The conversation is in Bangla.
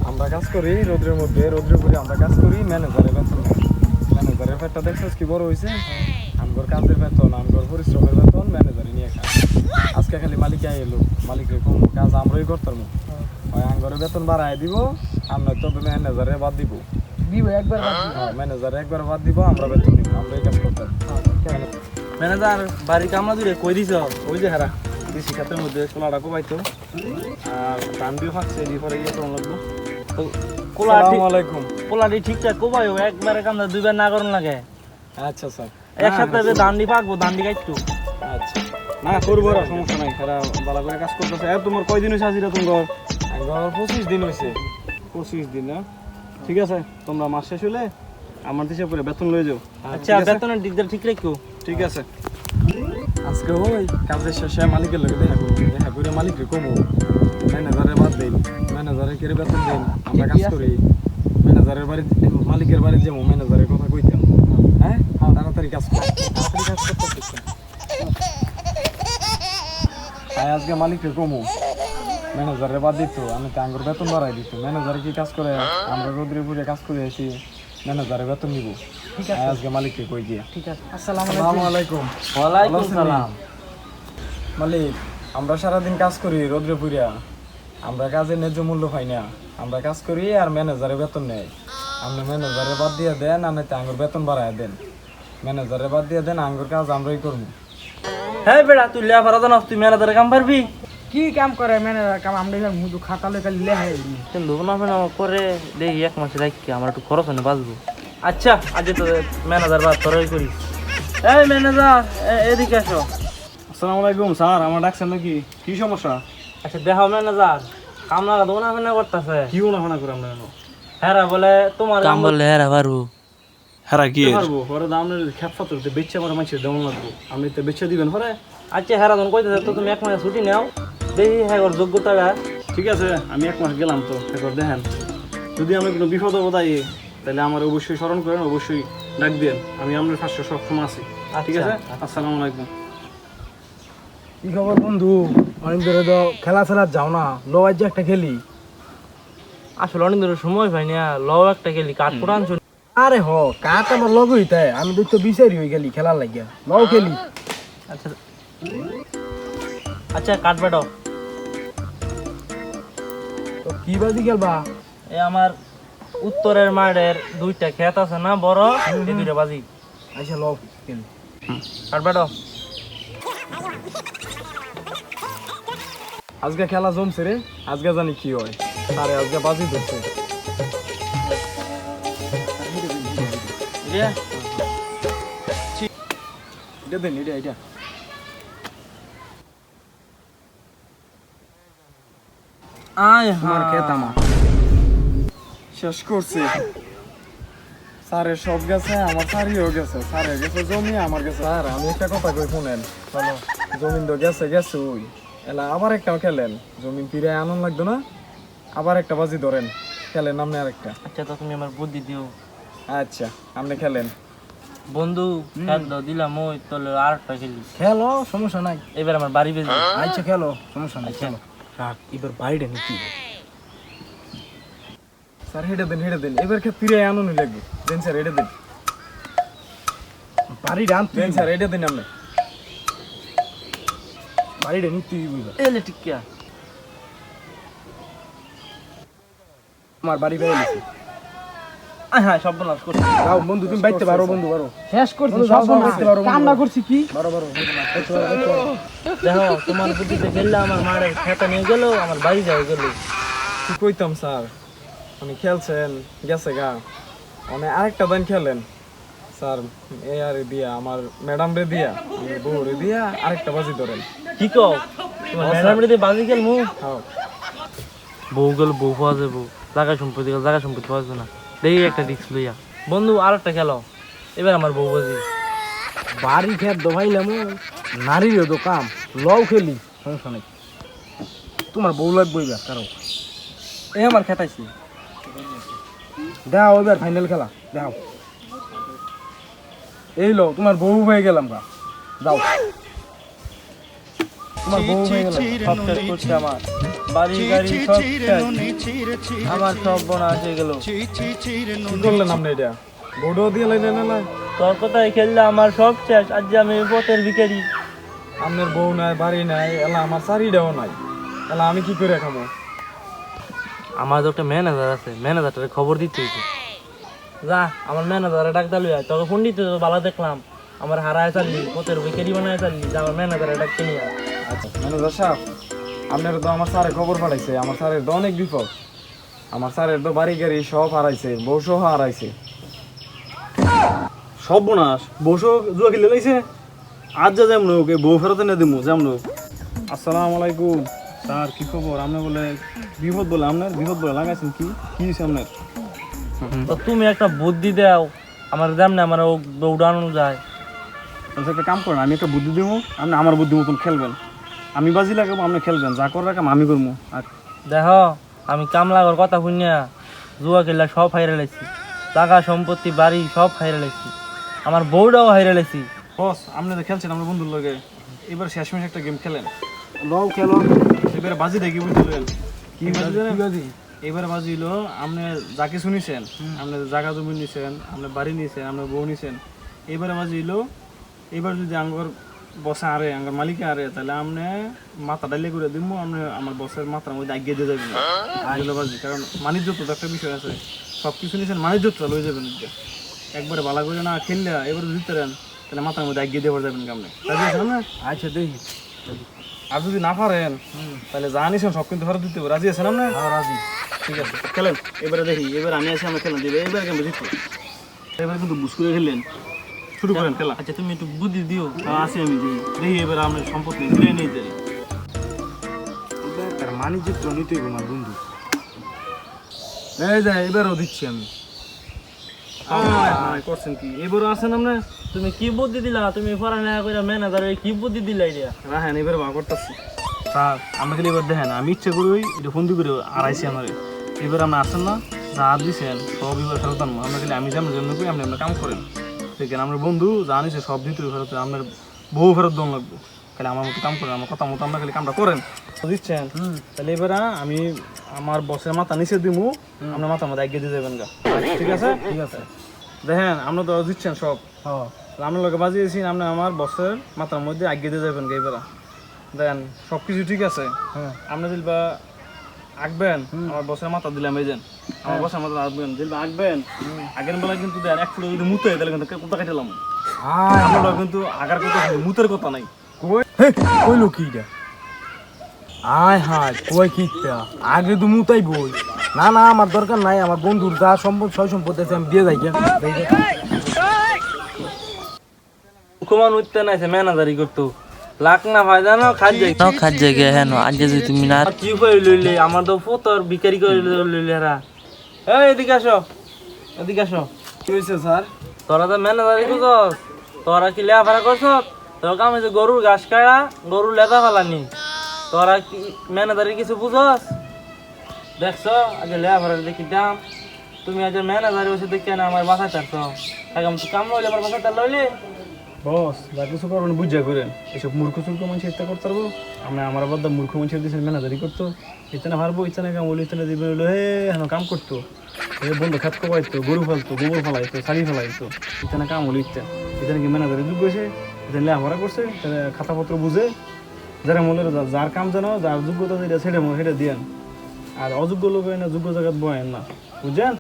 আমরা কাজ করি রোদ্রের মধ্যে, রোদ্রের উপরে আমরা কাজ করি, ম্যানেজারের বেতন নেই। ম্যানেজারের পেটটা দেখছিস কি বড় হয়েছে? আমগর কাজের বেতন, আমগর পরিশ্রমের বেতন ম্যানেজারে নিয়ে খায়। আজকে খালি মালিক এলো, মালিকের কোন কাজ আমরাই করতাম, হয় আঙ্গরের বেতন বাড়ায় দিব, আর নয়তো ম্যানেজারে বাদ দিব। একবার ম্যানেজারে একবার বাদ দিব, আমরা বেতন নিব, আমরা এই কাজ করতাম। ম্যানেজার বাড়ি কামলা দূরে কই দিছ? ওই যে হারা কৃষি খাতের মধ্যে কোলাটা কোবাইতো, আর ধান দিয়ে ফাঁকছে এদিকে পরে গিয়ে তখন লাগবো। তো কোলাটি ঠিকঠাক কোবাইও, একবারে কামলা দুইবার না করুন লাগে। আচ্ছা স্যার, এক সপ্তাহে ধান দিয়ে পাকবো, ধান দিয়ে কাটতো। আচ্ছা না করবো, সমস্যা নাই, তারা ভালো করে কাজ করতেছে। আর তোমার কয়দিন হয়েছে হাজিরা? তোমার 25 দিন হয়েছে। 25 দিন না? ঠিক আছে, তোমরা মাস শেষ হলে আমার দেশে পরে বেতন লয়ে যাও। আচ্ছা, বেতনের দিকটা ঠিক রাখো। ঠিক আছে, আজকে ওই কাজের শেষে মালিকের লোক দেখা করে মালিককে কমো, ম্যানেজারে বাদ দেন, ম্যানেজারে কেড়ে বেতন দেন, আমরা কাজ করি। ম্যানেজারের বাড়ি, মালিকের বাড়ি যাবো, ম্যানেজারের কথা কইতাম। হ্যাঁ, তাড়াতাড়ি কাজ করতে, তাড়াতাড়ি কাজ করতে। আজকে মালিককে কমো, ম্যানেজারে বাদ দিত, আমি তো আঙ্গুর বেতন বাড়াই দিত। ম্যানেজারে কি কাজ করে? আমরা রোদ্রে পুরে কাজ করে আসি, ম্যানেজারে বেতন নিব। ঠিক আছে, আজকে মালিককে কই গিয়া। ঠিক আছে, আসসালামু আলাইকুম। ওয়ালাইকুম সালাম। মালিক, আমরা সারাদিন কাজ করি রোদ্রে পুরিয়া, আমরা কাজের ন্যায্য মূল্য পাই না। আমরা কাজ করি আর ম্যানেজারে বেতন নেয়। আপনি ম্যানেজারে বাদ দিয়ে দেন, আর নয়তো আঙ্গুর বেতন বাড়ায় দেন। ম্যানেজারে বাদ দিয়ে দেন, আঙ্গুর কাজ আমরাই করবো। হ্যাঁ বেড়া, তুই লেয়া পারা জানাস, তুই ম্যানেজারের কাম পারবি? কি কাম করে ম্যানেজার কাম? আমরা মুদু খাতালে খালি লেহাই কিন্তু না করে দেখি এক মাসে রাখি, আমার একটু খরচ হলে বাঁচবো। আচ্ছা, আজ তো ম্যানেজার বাদ তোরাই করিস। এই ম্যানেজার, এদিকে আসো। আসসালামু আলাইকুম স্যার, আমার ডাকছেন নাকি? কি সমস্যা? আচ্ছা দেখো ম্যানেজার, কাম লাগা তো না করতেছে। কি উনাফানা করে আমরা? হ্যাঁ বলে তোমার কাম বললে হ্যাঁ পারবো। হ্যাঁ কি পারবো? পরে দাম খেপা তো বেচা পরে মাইছে দেওয়া লাগবো, আপনি তো বেচা দিবেন পরে। আচ্ছা হ্যাঁ যখন কইতেছে তো তুমি এক মাস ছুটি নাও, দেখি হ্যাঁ যোগ্যতা। ঠিক আছে, আমি এক মাস গেলাম তো, এখন দেখেন যদি আমি কোনো বিপদ বোধাই তাহলে আমার অবশ্যই স্মরণ করেন, অবশ্যই ডাক দেন, আমি আপনার পাশে সবসময় আছি। ঠিক আছে, আসসালামু আলাইকুম। কি খবর বন্ধু? অনেক ধরে তো খেলা যাও না, লো আজ একটা খেলি। আসলে অনেক ধরে সময় পাই না, ল একটা খেলি, কাঠ কোরআন শুনি। আরে হ, কাঠ আমার লগ হইতে আমি তো বিচারি হয়ে গেলি খেলার লাগিয়া, লও খেলি। আচ্ছা আচ্ছা, কাঠ বেটাও। তো কি বাজি খেলবা? এই আমার উত্তরের মাঠের দুইটা ক্ষেত আছে না বড়, এই দুইটা বাজি। আচ্ছা লও খেলি। কাঠ বেটাও। আজকে খেলা জমছে রে, আজকে জানি কি হয়। আরে আজকে বাজি ধরছে। এটা দেন, এটা আয় আমার খেত আমার শেষ করছে। স্যারের সব গেছে, আমার স্যারইও গেছে, স্যারের গেছে জমি, আমার গেছে। স্যার আমি একটা কথা কই শুনেন, চলো জমিন তো গেছে ওই এলা আবার একটা খেলেন, জমিন ফিরে আনন্দ লাগতো না? আবার একটা বাজি ধরেন, খেলেন আপনি আরেকটা। আচ্ছা তো তুমি আমার বুদ্ধি দিও। আচ্ছা আপনি খেলেন। বন্ধু খেল দাও, দিলাম ওই তোলে আর একটা খেলি। খেলো, সমস্যা নাই। এবার আমার বাড়ি বেজে। আচ্ছা খেলো, সমস্যা নাই, খেলো। রাখ, এবার বাইরে নিতে স্যার হেঁটে দেন, এবার খেয়ে ফিরে আনন্দ লাগবে। দেন স্যার, হেঁটে দেন, বাড়িটা আনতে দেন স্যার, হেঁটে দেন আপনি। বাড়িটা নিতে এলে ঠিক কিয়া আমার বাড়ি বাইরে নিছি। হ্যাঁ সব বলাস করছি। যাও বন্ধু, তুমি বাইতে পারো, বন্ধু পারো। শেষ করছি, সব বাইতে পারো। কামনা করছি কি? পারো। দেখো তোমার বুদ্ধিতে খেললে আমার মায়ের খেতা নিয়ে গেল, আমার বাড়ি যাওয়া গেল। কি কইতাম স্যার, উনি খেলছেন গেছে গা, মানে আরেকটা দিন খেলেন স্যার। এই আর দিয়া আমার ম্যাডাম রে দিয়া, বউ রে দিয়া আরেকটা বাজি ধরেন। কি কও তোমার ম্যাডাম রে বাজি খেলমু? হ্যাঁ, বউ গেল, বউ পাওয়া যাবো, জায়গা সম্পত্তি গেল, জায়গা সম্পত্তি পাওয়া যাবে না। দেখি একটা রিক্স লইয়া। বন্ধু আর একটা খেলো, এবার আমার বউ বাজি। বাড়ি খেত দোভাইলাম, নারীরও তো কাম, লও খেলি, সমস্যা নাই। তোমার বউ লাগবে এবার কারো। এই আমার খেতাইছি। দাও এবার ফাইনাল খেলা, দাও। এই লো, তোমার বউ হয়ে গেলাম গা, যাও। তোমার বউ হয়ে গেল সব শেষ করছে আমার বাড়ি গাড়ি সব শেষ। আমার সব বোনা এসে গেল। কি করলেন আপনি এটা? বউটাও দিয়ে লাইলেন না? তোর কথাই খেললে আমার সব শেষ। আজ যে আমি পথের ভিখারি। আপনার বউ নাই, বাড়ি নাই, এলা আমার শাড়িটাও নাই, এলা আমি কি করে খাবো? আমার তো একটা ম্যানেজার আছে, ম্যানেজারটারে খবর দিতে হইছে। যা আমার ম্যানেজারে ডাক দালু আয়, তোকে ফোন দিতে তো ভালো দেখলাম আমার হারায় চাললি, পথের ভিখারি বানায় চাললি, যা আমার ম্যানেজারে ডাকতে নিয়ে আয়। আচ্ছা ম্যানেজার সাহেব, আপনার তো আমার স্যারের খবর পাঠাইছে, আমার স্যারের তো অনেক বিপদ। আমার স্যারের তো বাড়ি গাড়ি সব হারাইছে, বউ সহ হারাইছে। সব বোনাস বসো জুয়া খেলে লাইছে। আজ যা যেমন ওকে বউ ফেরত এনে দিমু যেমন। আসসালামু আলাইকুম স্যার, কি খবর? আপনি বলে বিপদ বলে, আপনার বিপদ বলে লাগাইছেন কি কি হয়েছে আপনার? তো তুমি একটা বুদ্ধি দাও আমার, যেমন আমার দৌড়ানো যায়। তাহলে একটা কাম করেন, আমি একটা বুদ্ধি দেবো, আপনি আমার বুদ্ধি মতন খেলবেন। আমি বাজি লাগাবো, আপনি খেলবেন, যা করে রাখাম আমি করবো। আর দেখো আমি কামলাগর কথা শুনিয়া জুয়া খেলা সব হাইরে লাইছি, টাকা সম্পত্তি বাড়ি সব হাইরে লাইছি, আমার বউটাও হাইরে লাইছি। বস, আপনি তো খেলছেন আমার বন্ধুর লগে, এবার শেষমেশ একটা গেম খেলেন। লও খেলো, এবারে বাজি দেখি বুঝলেন কি বাজি জানেন? এবারে বাজি হলো আপনি যাকে শুনিছেন, আপনি জায়গা জমি নিছেন, আপনি বাড়ি নিছেন, আপনার বউ নিছেন। এবারে বাজি হলো, এবার যদি আঙ্গর বসে আরে আঙ্গর মালিকে আরে, তাহলে আপনি মাথা ডাইলে করে দিব, আপনি আমার বসের মাথার মধ্যে আগিয়ে দিয়ে যাবেন আইলো বাজি। কারণ বাণিজ্য তো একটা বিষয় আছে, সব কিছু নিছেন বাণিজ্যটা লয়ে যাবেন। একবারে ভালো করে না খেললে এবার জিততে দেন, তাহলে মাথার মধ্যে আগিয়ে দিয়ে যাবেন আপনি। রাজি আছেন না? আচ্ছা দেখি। আর যদি না পারেন তাহলে যা নিছেন সব কিন্তু ফেরত দিতে হবে। রাজি আছেন আপনি? হ্যাঁ রাজি। ঠিক আছে খেলেন। এবারে দেখি, এবার আমি আছি, আমরা খেলেন দিবে, এবার কেমন জিতবো। এবারে কিন্তু বুঝ করে খেললেন, শুরু করেন খেলা। আচ্ছা তুমি একটু বুদ্ধি দিও। আসি আমি দেখি এবার আমরা সম্পত্তি ফিরে নিয়ে যাই। তার মানিজ্য তো নিতেই আমার বন্ধু। এই যে এবারও দিচ্ছি আমি। করছেন কি এবারও আছেন আপনি? তুমি কি বুদ্ধি দিলা? তুমি পড়াশোনা করে ম্যানেজারে কি বুদ্ধি দিলা এটা? রাখেন, এবার বা করতেছি স্যার। আমরা খালি এবার দেখেন, আমি ইচ্ছে করি এটা ফোন দিয়ে করে আড়াইছি আমার। এবার আমরা আসেন না, যা দিচ্ছেন সব এবার ফেরত আনবো। আমরা খালি আমি যেমন জন্য করি, আপনি আমরা কাম করেন। দেখেন আমরা বন্ধু যা নিছে সব দিতে ফেরত, আপনার বউ ফেরত দন লাগবো। খালি আমার মতো কাম করেন, আমার কথা মতো আমরা খালি কামটা করেন দিচ্ছেন। তাহলে এবার আমি আমার বসের মাথা নিচে দিমু, আপনার মাথা মধ্যে এগিয়ে দিয়ে যাবেন গা। ঠিক আছে? ঠিক আছে। দেখেন আমরা তো দিচ্ছেন সব, আপনার লোকে বাজিয়েছি, আপনি আমার বসের মাথার মধ্যে এগিয়ে দিয়ে যাবেন গা। এবার দেখেন সব কিছু ঠিক আছে। আপনি দিলবা আঁকবেন, আমার বসের মাথা দিলাম, এই দেন আমার বসের মাথা আঁকবেন, দিলবা আঁকবেন। আগের বেলা কিন্তু দেন এক ফুটো যদি মুতে তাহলে কিন্তু কোথা কাটালাম। আমরা কিন্তু আগার কথা মুতের কথা নাই। কই লোক কিটা? আয় হায় কই কিটা? আগে তো মুতাই বই। না না আমার দরকার নাই, আমার বন্ধুর যা সম্পদ সয় সম্পদ আছে আমি দিয়ে যাই। মুখমান উঠতে নাইছে ম্যানেজারি করতো লাখ না ভাই জানো খাদ জায়গা হ্যাঁ আজ যদি তুমি না কি করে লইলে আমার তো ফতর বিকারি করে লইলে হারা। এই এদিকে আসো, এদিকে আসো। কি হয়েছে স্যার? তোরা তো ম্যানেজারি করছস, তোরা কি লেখাপড়া করছস? তোর কাম হচ্ছে গরুর ঘাস কাটা, গরুর লেদা ফালানি। তোরা কি ম্যানেজারি কিছু বুঝস? দেখছো আজ লেখাপড়া দেখি দাম, তুমি আজ ম্যানেজারি বসে দেখি না আমার বাসা চাচ্ছ এখন তুই কাম লইলে আমার বাসা চাল লইলে। বস যা কিছু করবেন বুঝা করেন, এসব মূর্খ চুর্খ মানুষ ইচ্ছা করতে পারবো। আমরা আমার বাদ মূর্খ মানুষের দিয়েছেন ম্যানেজারি করতো, ইচ্ছা না পারবো, ইচ্ছা না কাম হলো, ইচ্ছা না দিবেন হলো হে হেন কাম করতো, বন্ধু খাত কবাইতো, গরু ফেলতো, গোবর ফেলাইতো, শাড়ি ফেলাইতো, ইচ্ছা না কাম হলো, ইচ্ছা ইচ্ছা নাকি ম্যানেজারি যুগ হয়েছে, ইচ্ছা লেখাপড়া করছে, খাতাপত্র বুঝে, যারা মনে যার কাম জানো, যার যোগ্যতা যেটা সেটা সেটা দিয়েন। আর অযোগ্য লোক হয় না, যোগ্য জায়গায় বয়েন না, বুঝছেন?